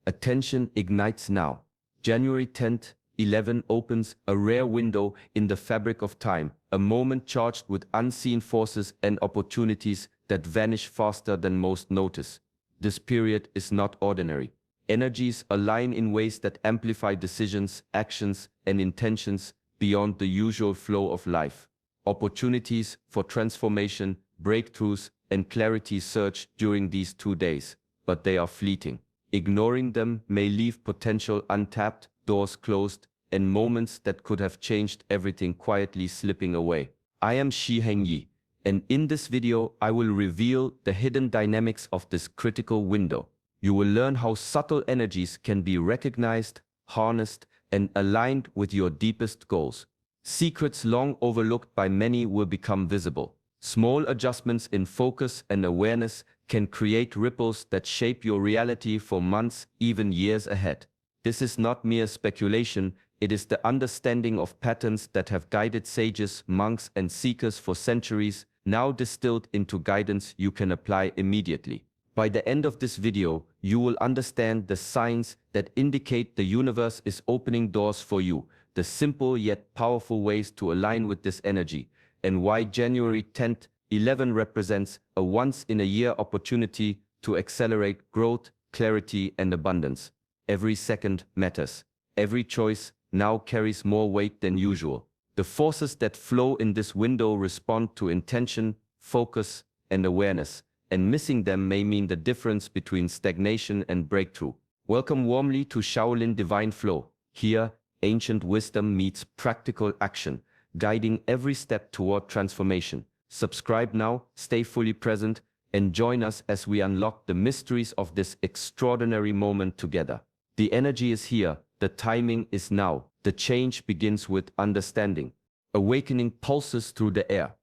Attention ignites now. January 10th, 11 opens a rare window in the fabric of time, a moment charged with unseen forces and opportunities that vanish faster than most notice. This period is not ordinary. Energies align in ways that amplify decisions, actions, and intentions beyond the usual flow of life. Opportunities for transformation, breakthroughs, and clarity surge during these 2 days, but they are fleeting. Ignoring them may leave potential untapped, doors closed, and moments that could have changed everything quietly slipping away. I am Shi Heng Yi, and in this video I will reveal the hidden dynamics of this critical window. You will learn how subtle energies can be recognized, harnessed, and aligned with your deepest goals. Secrets long overlooked by many will become visible. Small adjustments in focus and awareness can create ripples that shape your reality for months, even years ahead. This is not mere speculation, it is the understanding of patterns that have guided sages, monks, and seekers for centuries, now distilled into guidance you can apply immediately. By the end of this video, you will understand the signs that indicate the universe is opening doors for you, the simple yet powerful ways to align with this energy, and why January 10th, 11 represents a once-in-a-year opportunity to accelerate growth, clarity, and abundance. Every second matters. Every choice now carries more weight than usual. The forces that flow in this window respond to intention, focus, and awareness, and missing them may mean the difference between stagnation and breakthrough. Welcome warmly to Shaolin Divine Flow. Here, ancient wisdom meets practical action, guiding every step toward transformation. Subscribe now, stay fully present, and join us as we unlock the mysteries of this extraordinary moment together. The energy is here, the timing is now. The change begins with understanding. Awakening pulses through the air.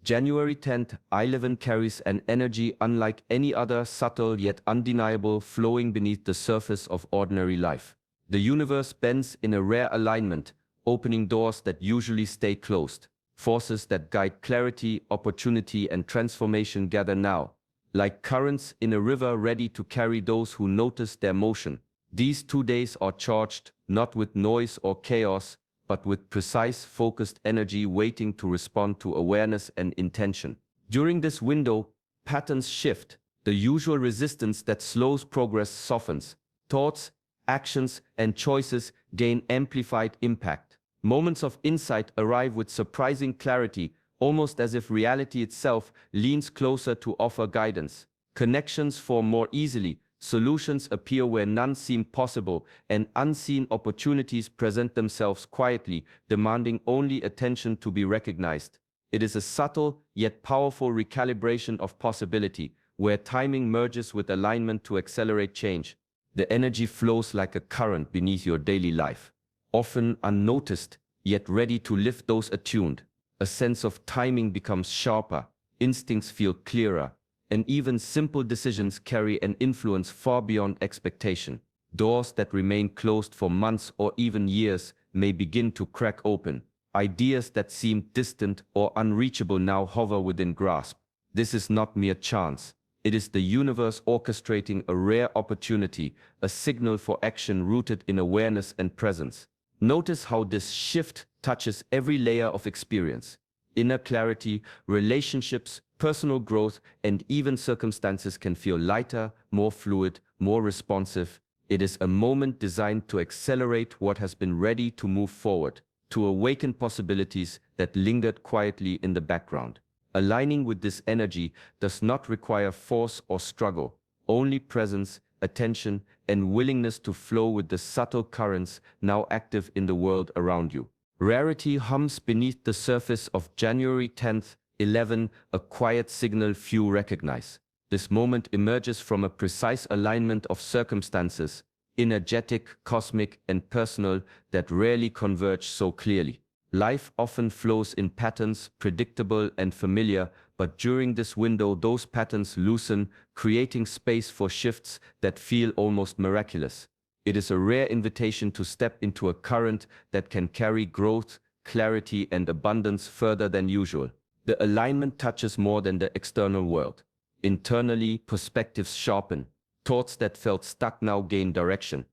January 10th, 11 carries an energy unlike any other, subtle yet undeniable, flowing beneath the surface of ordinary life. The universe bends in a rare alignment, opening doors that usually stay closed. Forces that guide clarity, opportunity, and transformation gather now, like currents in a river ready to carry those who notice their motion. These 2 days are charged, not with noise or chaos, but with precise, focused energy waiting to respond to awareness and intention. During this window, patterns shift. The usual resistance that slows progress softens. Thoughts, actions, and choices gain amplified impact. Moments of insight arrive with surprising clarity, almost as if reality itself leans closer to offer guidance. Connections form more easily, solutions appear where none seem possible, and unseen opportunities present themselves quietly, demanding only attention to be recognized. It is a subtle yet powerful recalibration of possibility, where timing merges with alignment to accelerate change. The energy flows like a current beneath your daily life, often unnoticed, yet ready to lift those attuned. A sense of timing becomes sharper, instincts feel clearer, and even simple decisions carry an influence far beyond expectation. Doors that remain closed for months or even years may begin to crack open. Ideas that seemed distant or unreachable now hover within grasp. This is not mere chance. It is the universe orchestrating a rare opportunity, a signal for action rooted in awareness and presence. Notice how this shift touches every layer of experience. Inner clarity, relationships, personal growth, and even circumstances can feel lighter, more fluid, more responsive. It is a moment designed to accelerate what has been ready to move forward, to awaken possibilities that lingered quietly in the background. Aligning with this energy does not require force or struggle, only presence, attention, and willingness to flow with the subtle currents now active in the world around you. Rarity hums beneath the surface of January 10th, 11, a quiet signal few recognize. This moment emerges from a precise alignment of circumstances, energetic, cosmic, and personal, that rarely converge so clearly. Life often flows in patterns, predictable and familiar, but during this window those patterns loosen, creating space for shifts that feel almost miraculous. It is a rare invitation to step into a current that can carry growth, clarity, and abundance further than usual. The alignment touches more than the external world. Internally, perspectives sharpen. Thoughts that felt stuck now gain direction.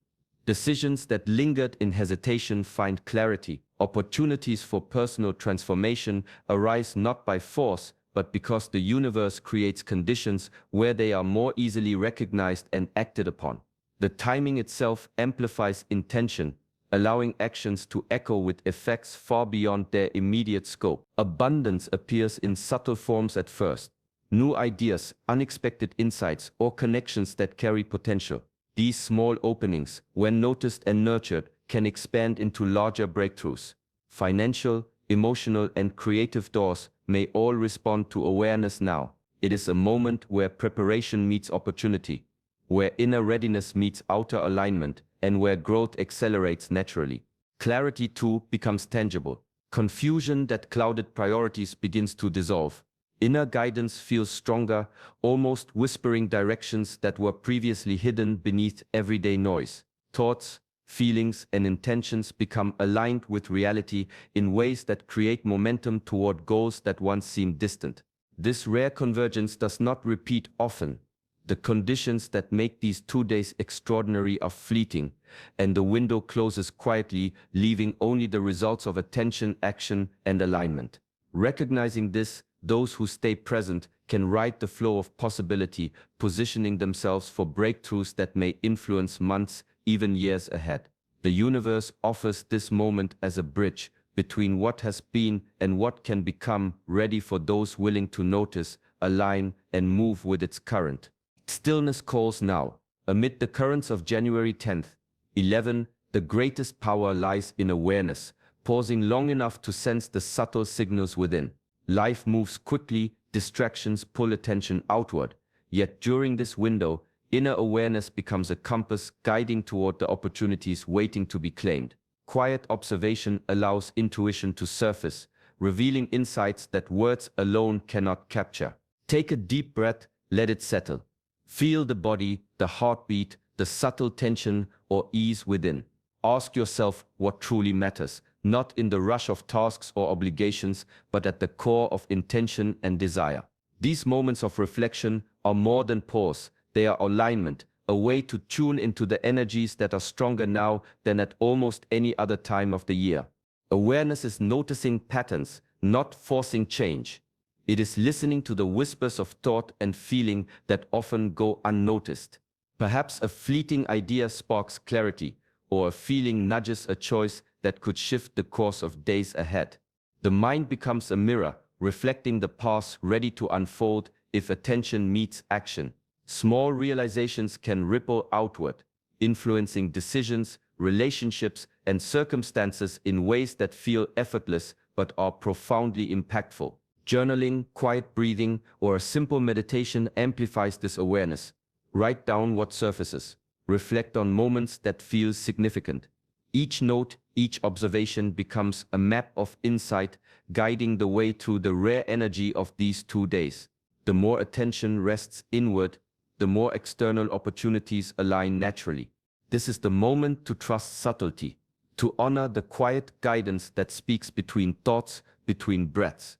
Decisions that lingered in hesitation find clarity. Opportunities for personal transformation arise not by force, but because the universe creates conditions where they are more easily recognized and acted upon. The timing itself amplifies intention, allowing actions to echo with effects far beyond their immediate scope. Abundance appears in subtle forms at first. New ideas, unexpected insights, or connections that carry potential. These small openings, when noticed and nurtured, can expand into larger breakthroughs. Financial, emotional, and creative doors may all respond to awareness now. It is a moment where preparation meets opportunity, where inner readiness meets outer alignment, and where growth accelerates naturally. Clarity too becomes tangible. Confusion that clouded priorities begins to dissolve. Inner guidance feels stronger, almost whispering directions that were previously hidden beneath everyday noise. Thoughts, feelings, and intentions become aligned with reality in ways that create momentum toward goals that once seemed distant. This rare convergence does not repeat often. The conditions that make these 2 days extraordinary are fleeting, and the window closes quietly, leaving only the results of attention, action, and alignment. Recognizing this, those who stay present can ride the flow of possibility, positioning themselves for breakthroughs that may influence months, even years ahead. The universe offers this moment as a bridge between what has been and what can become, ready for those willing to notice, align, and move with its current. Stillness calls now. Amid the currents of January 10th, 11, the greatest power lies in awareness, pausing long enough to sense the subtle signals within. Life moves quickly, distractions pull attention outward, yet during this window, inner awareness becomes a compass guiding toward the opportunities waiting to be claimed. Quiet observation allows intuition to surface, revealing insights that words alone cannot capture. Take a deep breath, let it settle. Feel the body, the heartbeat, the subtle tension or ease within. Ask yourself what truly matters, not in the rush of tasks or obligations, but at the core of intention and desire. These moments of reflection are more than pause, they are alignment, a way to tune into the energies that are stronger now than at almost any other time of the year. Awareness is noticing patterns, not forcing change. It is listening to the whispers of thought and feeling that often go unnoticed. Perhaps a fleeting idea sparks clarity, or a feeling nudges a choice that could shift the course of days ahead. The mind becomes a mirror, reflecting the past ready to unfold if attention meets action. Small realizations can ripple outward, influencing decisions, relationships, and circumstances in ways that feel effortless but are profoundly impactful. Journaling, quiet breathing, or a simple meditation amplifies this awareness. Write down what surfaces. Reflect on moments that feel significant. Each note, each observation becomes a map of insight, guiding the way through the rare energy of these 2 days. The more attention rests inward, the more external opportunities align naturally. This is the moment to trust subtlety, to honor the quiet guidance that speaks between thoughts, between breaths.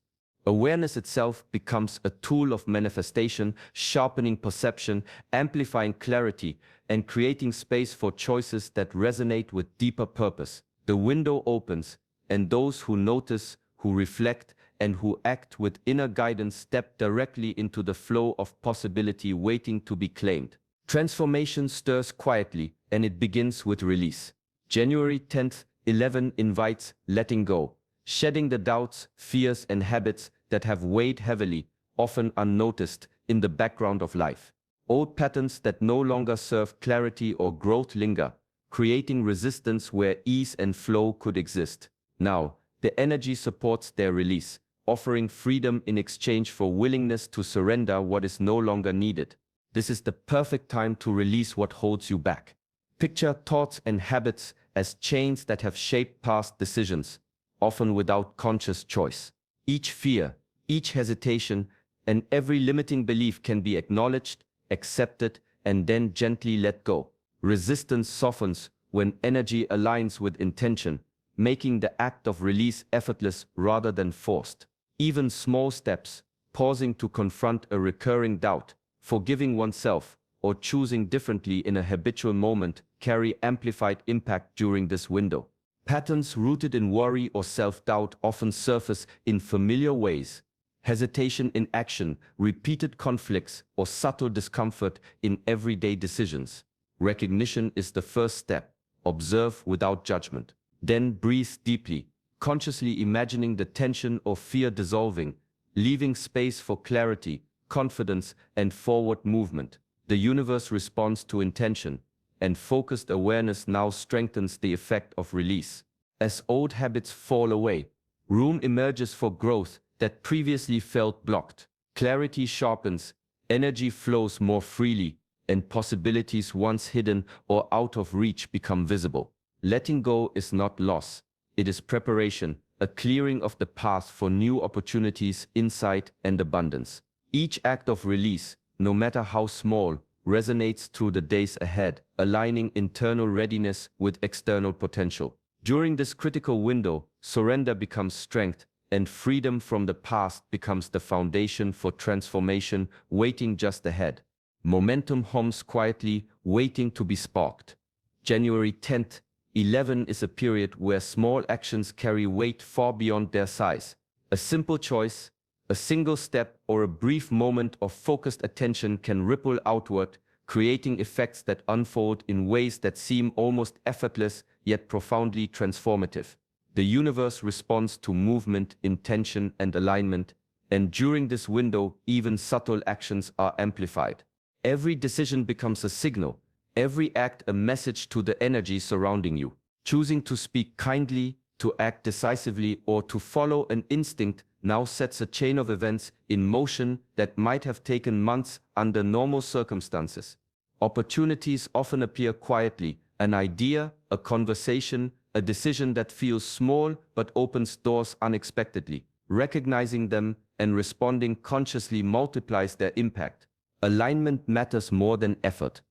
Awareness itself becomes a tool of manifestation, sharpening perception, amplifying clarity, and creating space for choices that resonate with deeper purpose. The window opens, and those who notice, who reflect, and who act with inner guidance step directly into the flow of possibility waiting to be claimed. Transformation stirs quietly, and it begins with release. January 10th, 11 invites letting go, shedding the doubts, fears, and habits that have weighed heavily, often unnoticed, in the background of life. Old patterns that no longer serve clarity or growth linger, creating resistance where ease and flow could exist. Now, the energy supports their release, offering freedom in exchange for willingness to surrender what is no longer needed. This is the perfect time to release what holds you back. Picture thoughts and habits as chains that have shaped past decisions, often without conscious choice. Each fear, each hesitation, and every limiting belief can be acknowledged, accepted, and then gently let go. Resistance softens when energy aligns with intention, making the act of release effortless rather than forced. Even small steps, pausing to confront a recurring doubt, forgiving oneself, or choosing differently in a habitual moment carry amplified impact during this window. Patterns rooted in worry or self-doubt often surface in familiar ways. Hesitation in action, repeated conflicts, or subtle discomfort in everyday decisions. Recognition is the first step. Observe without judgment. Then breathe deeply, consciously imagining the tension or fear dissolving, leaving space for clarity, confidence, and forward movement. The universe responds to intention, and focused awareness now strengthens the effect of release. As old habits fall away, room emerges for growth that previously felt blocked. Clarity sharpens, energy flows more freely, and possibilities once hidden or out of reach become visible. Letting go is not loss. It is preparation, a clearing of the path for new opportunities, insight, and abundance. Each act of release, no matter how small, resonates through the days ahead, aligning internal readiness with external potential. During this critical window, surrender becomes strength, and freedom from the past becomes the foundation for transformation waiting just ahead. Momentum hums quietly, waiting to be sparked. January 10th, 11 is a period where small actions carry weight far beyond their size. A simple choice, a single step, or a brief moment of focused attention can ripple outward, creating effects that unfold in ways that seem almost effortless yet profoundly transformative. The universe responds to movement, intention, and alignment, and during this window, even subtle actions are amplified. Every decision becomes a signal, every act a message to the energy surrounding you. Choosing to speak kindly, to act decisively, or to follow an instinct now sets a chain of events in motion that might have taken months under normal circumstances. Opportunities often appear quietly, an idea, a conversation, a decision that feels small but opens doors unexpectedly. Recognizing them and responding consciously multiplies their impact. Alignment matters more than effort.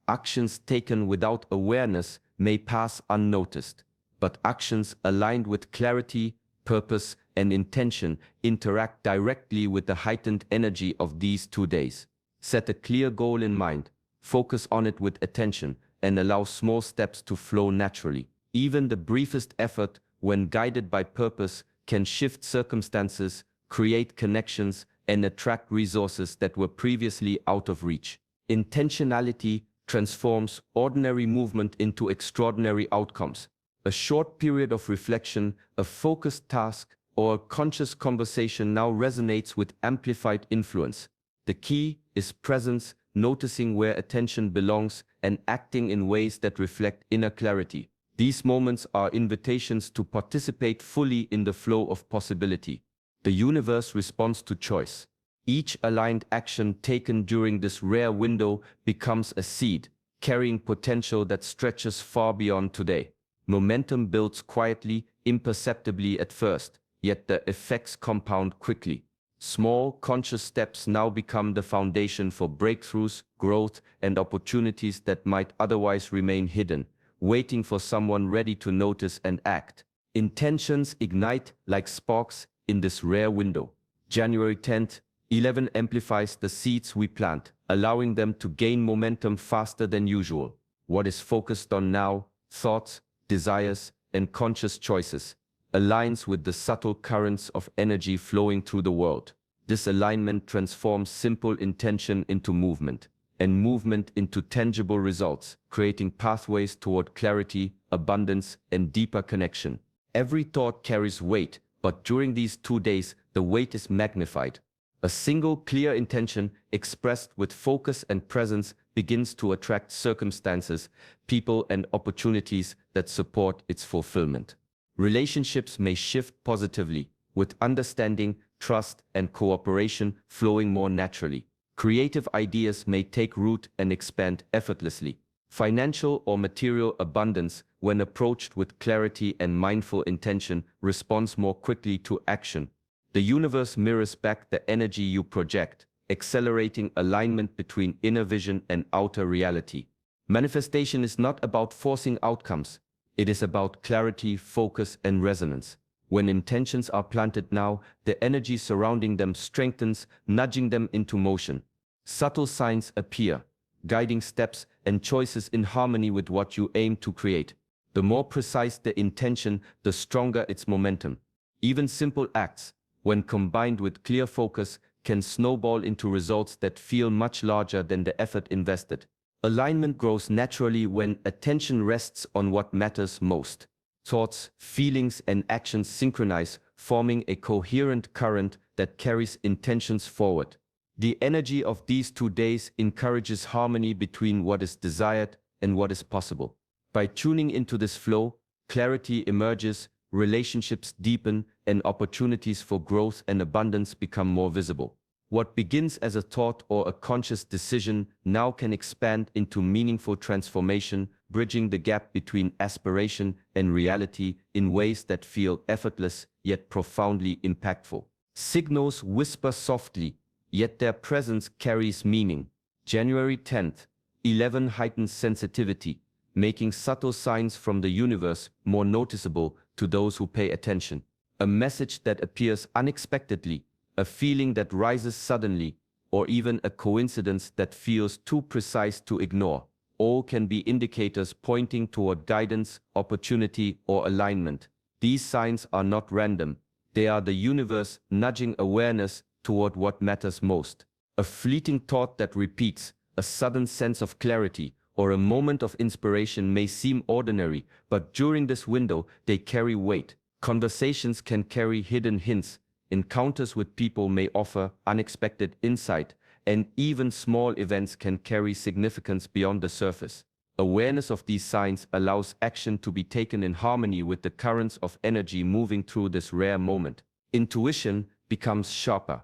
Actions taken without awareness may pass unnoticed, but actions aligned with clarity, purpose, and intention interact directly with the heightened energy of these 2 days. Set a clear goal in mind, focus on it with attention, and allow small steps to flow naturally. Even the briefest effort, when guided by purpose, can shift circumstances, create connections, and attract resources that were previously out of reach. Intentionality transforms ordinary movement into extraordinary outcomes. A short period of reflection, a focused task, or a conscious conversation now resonates with amplified influence. The key is presence, noticing where attention belongs, and acting in ways that reflect inner clarity. These moments are invitations to participate fully in the flow of possibility. The universe responds to choice. Each aligned action taken during this rare window becomes a seed, carrying potential that stretches far beyond today. Momentum builds quietly, imperceptibly at first, yet the effects compound quickly. Small, conscious steps now become the foundation for breakthroughs, growth, and opportunities that might otherwise remain hidden, waiting for someone ready to notice and act. Intentions ignite like sparks in this rare window. January 10th, 11 amplifies the seeds we plant, allowing them to gain momentum faster than usual. What is focused on now, thoughts, desires, and conscious choices, aligns with the subtle currents of energy flowing through the world. This alignment transforms simple intention into movement, and movement into tangible results, creating pathways toward clarity, abundance, and deeper connection. Every thought carries weight, but during these 2 days, the weight is magnified. A single clear intention, expressed with focus and presence, begins to attract circumstances, people, and opportunities that support its fulfillment. Relationships may shift positively, with understanding, trust, and cooperation flowing more naturally. Creative ideas may take root and expand effortlessly. Financial or material abundance, when approached with clarity and mindful intention, responds more quickly to action. The universe mirrors back the energy you project, accelerating alignment between inner vision and outer reality. Manifestation is not about forcing outcomes. It is about clarity, focus, and resonance. When intentions are planted now, the energy surrounding them strengthens, nudging them into motion. Subtle signs appear. guiding steps and choices in harmony with what you aim to create. The more precise the intention, the stronger its momentum. Even simple acts, when combined with clear focus, can snowball into results that feel much larger than the effort invested. Alignment grows naturally when attention rests on what matters most. Thoughts, feelings, and actions synchronize, forming a coherent current that carries intentions forward. The energy of these 2 days encourages harmony between what is desired and what is possible. By tuning into this flow, clarity emerges, relationships deepen, and opportunities for growth and abundance become more visible. What begins as a thought or a conscious decision now can expand into meaningful transformation, bridging the gap between aspiration and reality in ways that feel effortless yet profoundly impactful. Signals whisper softly, yet their presence carries meaning. January 10th, 11 heightens sensitivity, making subtle signs from the universe more noticeable to those who pay attention. A message that appears unexpectedly, a feeling that rises suddenly, or even a coincidence that feels too precise to ignore. All can be indicators pointing toward guidance, opportunity, or alignment. These signs are not random. They are the universe nudging awareness toward what matters most. A fleeting thought that repeats, a sudden sense of clarity, or a moment of inspiration may seem ordinary, but during this window, they carry weight. Conversations can carry hidden hints, encounters with people may offer unexpected insight, and even small events can carry significance beyond the surface. Awareness of these signs allows action to be taken in harmony with the currents of energy moving through this rare moment. Intuition becomes sharper.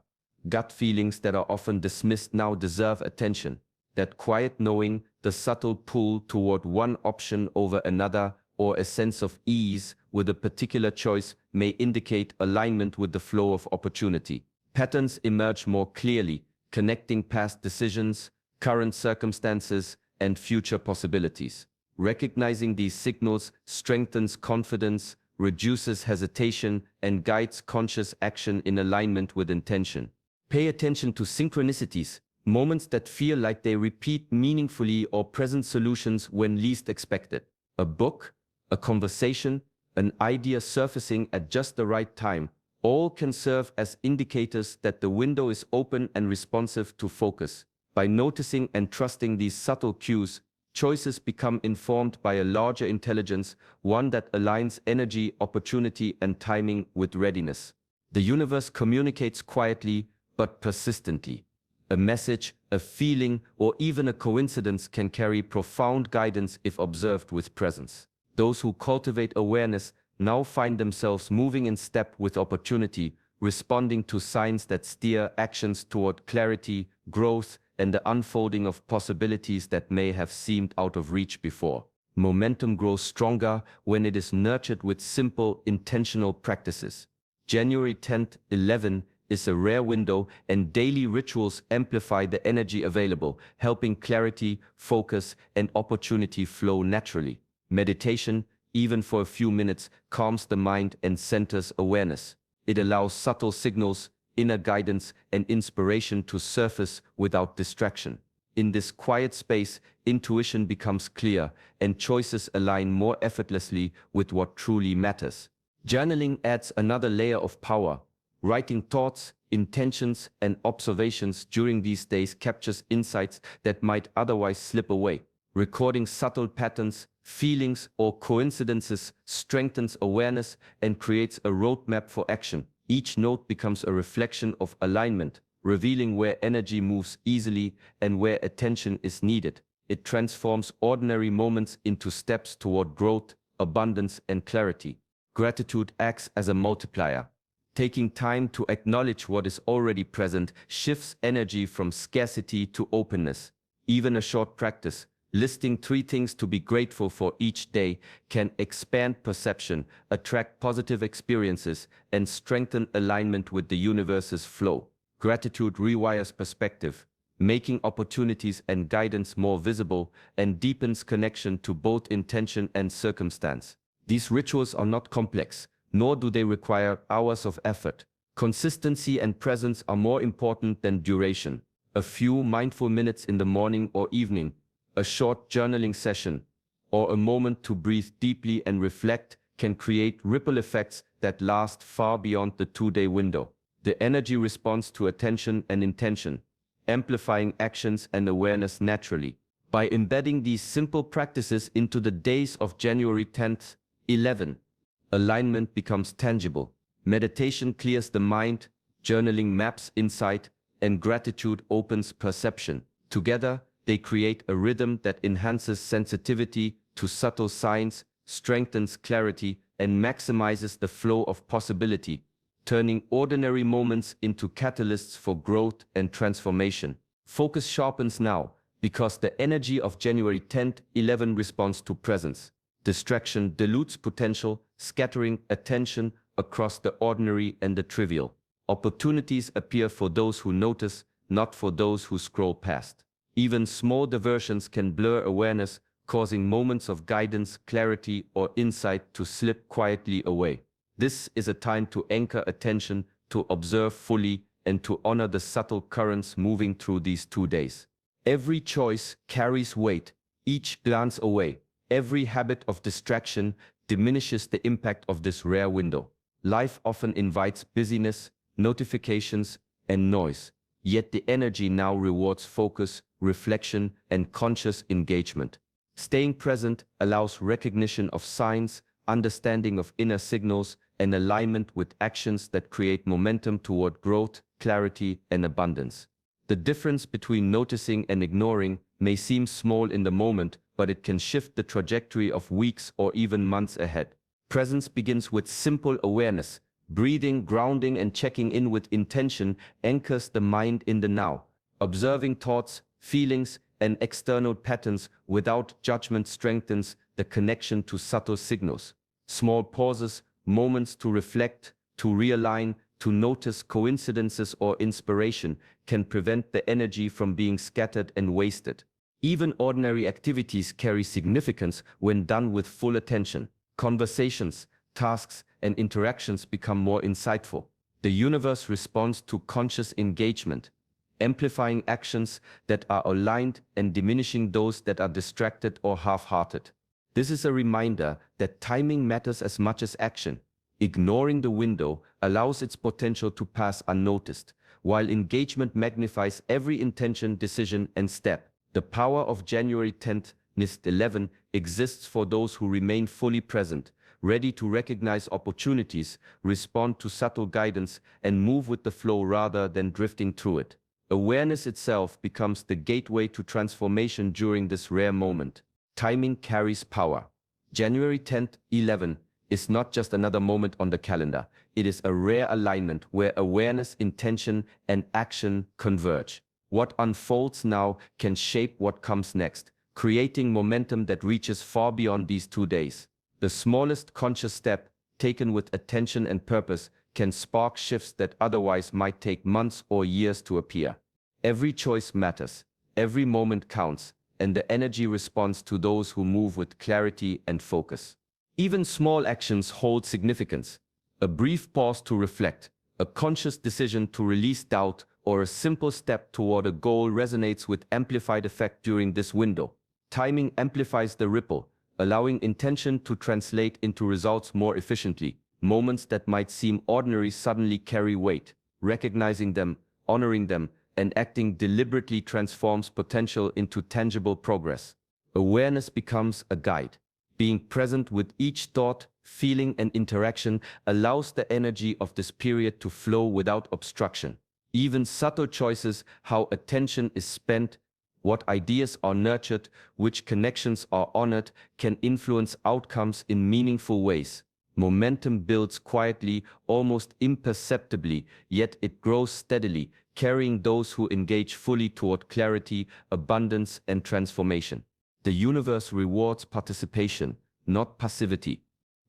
Gut feelings that are often dismissed now deserve attention. That quiet knowing, the subtle pull toward one option over another, or a sense of ease with a particular choice may indicate alignment with the flow of opportunity. Patterns emerge more clearly, connecting past decisions, current circumstances, and future possibilities. Recognizing these signals strengthens confidence, reduces hesitation, and guides conscious action in alignment with intention. Pay attention to synchronicities, moments that feel like they repeat meaningfully or present solutions when least expected. A book, a conversation, an idea surfacing at just the right time, all can serve as indicators that the window is open and responsive to focus. By noticing and trusting these subtle cues, choices become informed by a larger intelligence, one that aligns energy, opportunity, and timing with readiness. The universe communicates quietly but persistently. A message, a feeling, or even a coincidence can carry profound guidance if observed with presence. Those who cultivate awareness now find themselves moving in step with opportunity, responding to signs that steer actions toward clarity, growth, and the unfolding of possibilities that may have seemed out of reach before. Momentum grows stronger when it is nurtured with simple, intentional practices. January 10th, 11 is a rare window, and daily rituals amplify the energy available, helping clarity, focus, and opportunity flow naturally. Meditation, even for a few minutes, calms the mind and centers awareness. It allows subtle signals, inner guidance, and inspiration to surface without distraction. In this quiet space, intuition becomes clear, and choices align more effortlessly with what truly matters. Journaling adds another layer of power. Writing thoughts, intentions, and observations during these days captures insights that might otherwise slip away. Recording subtle patterns, feelings, or coincidences strengthens awareness and creates a roadmap for action. Each note becomes a reflection of alignment, revealing where energy moves easily and where attention is needed. It transforms ordinary moments into steps toward growth, abundance, and clarity. Gratitude acts as a multiplier. Taking time to acknowledge what is already present shifts energy from scarcity to openness. Even a short practice, listing 3 things to be grateful for each day, can expand perception, attract positive experiences, and strengthen alignment with the universe's flow. Gratitude rewires perspective, making opportunities and guidance more visible, and deepens connection to both intention and circumstance. These rituals are not complex, nor do they require hours of effort. Consistency and presence are more important than duration. A few mindful minutes in the morning or evening, a short journaling session, or a moment to breathe deeply and reflect can create ripple effects that last far beyond the 2-day window. The energy responds to attention and intention, amplifying actions and awareness naturally. By embedding these simple practices into the days of January 10th, 11, alignment becomes tangible. Meditation clears the mind, journaling maps insight, and gratitude opens perception. Together, they create a rhythm that enhances sensitivity to subtle signs, strengthens clarity, and maximizes the flow of possibility, turning ordinary moments into catalysts for growth and transformation. Focus sharpens now, because the energy of January 10th, 11 responds to presence. Distraction dilutes potential, scattering attention across the ordinary and the trivial. Opportunities appear for those who notice, not for those who scroll past. Even small diversions can blur awareness, causing moments of guidance, clarity, or insight to slip quietly away. This is a time to anchor attention, to observe fully, and to honor the subtle currents moving through these 2 days. Every choice carries weight, each glance away, every habit of distraction diminishes the impact of this rare window. Life often invites busyness, notifications, and noise, yet the energy now rewards focus, reflection, and conscious engagement. Staying present allows recognition of signs, understanding of inner signals, and alignment with actions that create momentum toward growth, clarity, and abundance. The difference between noticing and ignoring may seem small in the moment, but it can shift the trajectory of weeks or even months ahead. Presence begins with simple awareness. Breathing, grounding, and checking in with intention anchors the mind in the now. Observing thoughts, feelings, and external patterns without judgment strengthens the connection to subtle signals. Small pauses, moments to reflect, to realign, to notice coincidences or inspiration can prevent the energy from being scattered and wasted. Even ordinary activities carry significance when done with full attention. Conversations, tasks, and interactions become more insightful. The universe responds to conscious engagement, amplifying actions that are aligned and diminishing those that are distracted or half-hearted. This is a reminder that timing matters as much as action. Ignoring the window allows its potential to pass unnoticed, while engagement magnifies every intention, decision, and step. The power of January 10th, 11 exists for those who remain fully present, ready to recognize opportunities, respond to subtle guidance, and move with the flow rather than drifting through it. Awareness itself becomes the gateway to transformation during this rare moment. Timing carries power. January 10th, 11 is not just another moment on the calendar. It is a rare alignment where awareness, intention, and action converge. What unfolds now can shape what comes next, creating momentum that reaches far beyond these 2 days. The smallest conscious step, taken with attention and purpose, can spark shifts that otherwise might take months or years to appear. Every choice matters, every moment counts, and the energy responds to those who move with clarity and focus. Even small actions hold significance. A brief pause to reflect, a conscious decision to release doubt, or a simple step toward a goal resonates with amplified effect during this window. Timing amplifies the ripple, allowing intention to translate into results more efficiently. Moments that might seem ordinary suddenly carry weight. Recognizing them, honoring them, and acting deliberately transforms potential into tangible progress. Awareness becomes a guide. Being present with each thought, feeling, and interaction allows the energy of this period to flow without obstruction. Even subtle choices, how attention is spent, what ideas are nurtured, which connections are honored, can influence outcomes in meaningful ways. Momentum builds quietly, almost imperceptibly, yet it grows steadily, carrying those who engage fully toward clarity, abundance, and transformation. The universe rewards participation, not passivity.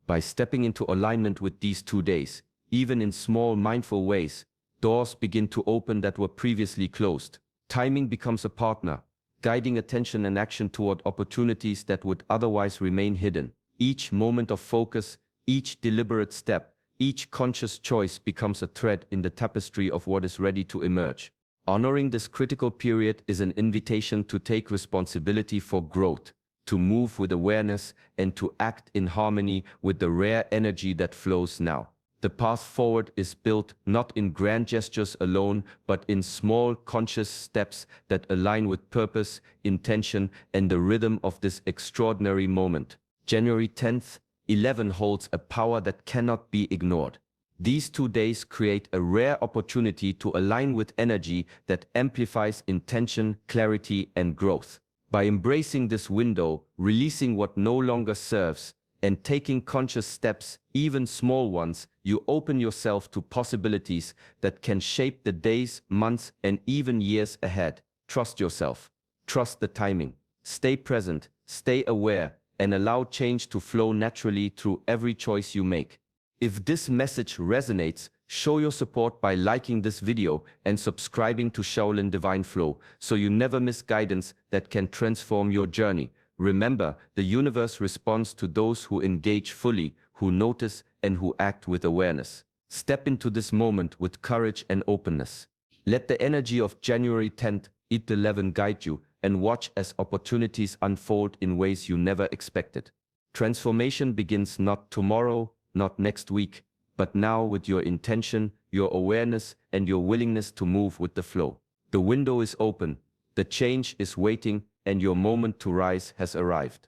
By stepping into alignment with these 2 days, even in small, mindful ways, doors begin to open that were previously closed. Timing becomes a partner, guiding attention and action toward opportunities that would otherwise remain hidden. Each moment of focus, each deliberate step, each conscious choice becomes a thread in the tapestry of what is ready to emerge. Honoring this critical period is an invitation to take responsibility for growth, to move with awareness, and to act in harmony with the rare energy that flows now. The path forward is built not in grand gestures alone, but in small, conscious steps that align with purpose, intention, and the rhythm of this extraordinary moment. January 10th, 11 holds a power that cannot be ignored. These 2 days create a rare opportunity to align with energy that amplifies intention, clarity, and growth. By embracing this window, releasing what no longer serves, and taking conscious steps, even small ones, you open yourself to possibilities that can shape the days, months, and even years ahead. Trust yourself. Trust the timing. Stay present, stay aware, and allow change to flow naturally through every choice you make. If this message resonates, show your support by liking this video and subscribing to Shaolin Divine Flow so you never miss guidance that can transform your journey. Remember, the universe responds to those who engage fully, who notice, and who act with awareness. Step into this moment with courage and openness. Let the energy of January 10th, 11 guide you, and watch as opportunities unfold in ways you never expected. Transformation begins not tomorrow, not next week, but now with your intention, your awareness, and your willingness to move with the flow. The window is open, the change is waiting, and your moment to rise has arrived.